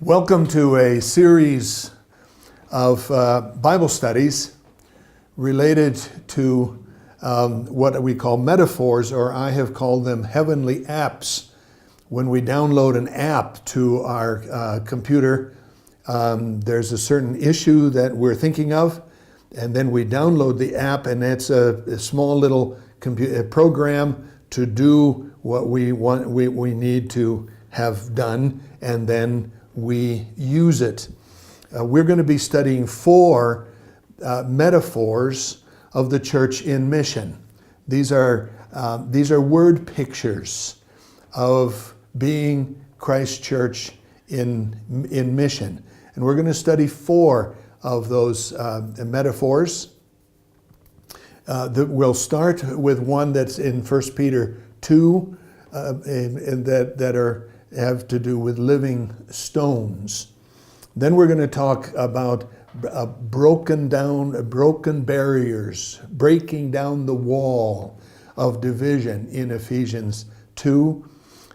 Welcome to a series of Bible studies related to what we call metaphors, or I have called them heavenly apps. When we download an app to our computer, there's a certain issue that we're thinking of, and then we download the app, and it's a small little program to do what we need to have done, and then we use it. We're going to be studying four metaphors of the church in mission. These are word pictures of being Christ Church in mission. And we're going to study four of those metaphors. We'll start with one that's in 1 Peter 2, and that have to do with living stones. Then we're going to talk about broken barriers, breaking down the wall of division in Ephesians 2.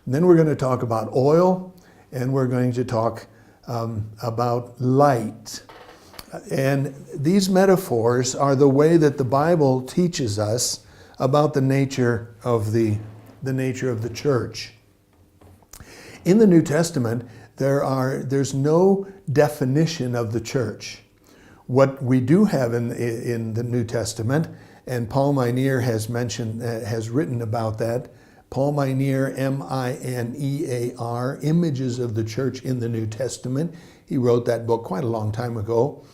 And then we're going to talk about oil, and we're going to talk about light. And these metaphors are the way that the Bible teaches us about the nature of the nature of the church. In the New Testament, there's no definition of the church. What we do have in the New Testament, and Paul Minear has written about that. Paul Minear, M-I-N-E-A-R, Images of the Church in the New Testament. He wrote that book quite a long time ago.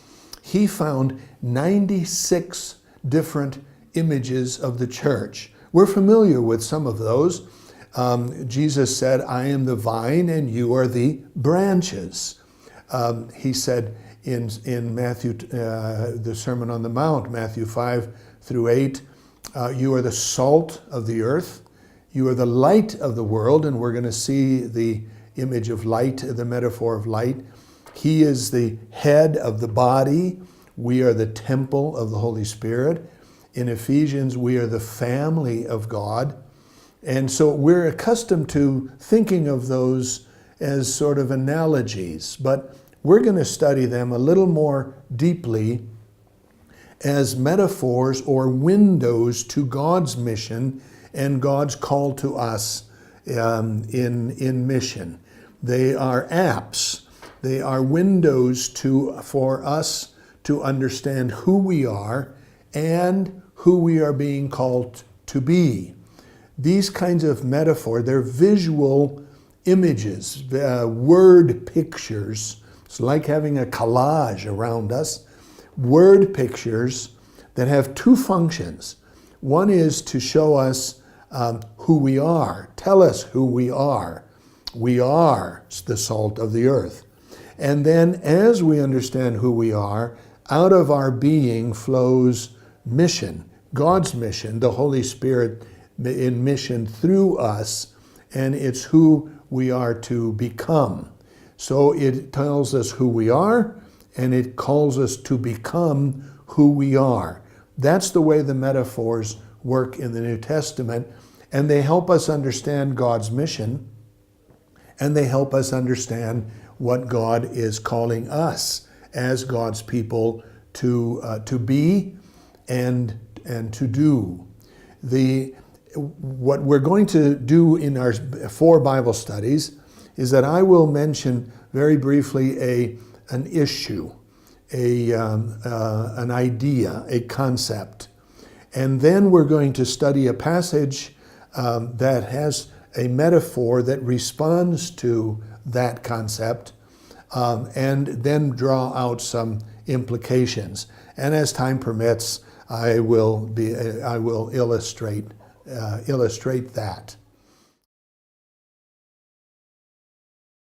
He found 96 different images of the church. We're familiar with some of those. Jesus said, I am the vine and you are the branches. He said in Matthew, the Sermon on the Mount, Matthew 5 through 8, you are the salt of the earth. You are the light of the world, and we're going to see the image of light, the metaphor of light. He is the head of the body. We are the temple of the Holy Spirit. In Ephesians, we are the family of God. And so we're accustomed to thinking of those as sort of analogies, but we're going to study them a little more deeply as metaphors or windows to God's mission and God's call to us in mission. They are apps. They are windows for us to understand who we are and who we are being called to be. These kinds of metaphor, they're visual images, word pictures. It's like having a collage around us. Word pictures that have two functions. One is to show us who we are, tell us who we are. We are the salt of the earth. And then as we understand who we are, out of our being flows mission, God's mission, the Holy Spirit in mission through us, and it's who we are to become. So it tells us who we are, and it calls us to become who we are. That's the way the metaphors work in the New Testament, and they help us understand God's mission, and they help us understand what God is calling us as God's people to be and to do. What we're going to do in our four Bible studies is that I will mention very briefly an issue, an idea, a concept. And then we're going to study a passage that has a metaphor that responds to that concept, and then draw out some implications. And as time permits, I will illustrate that.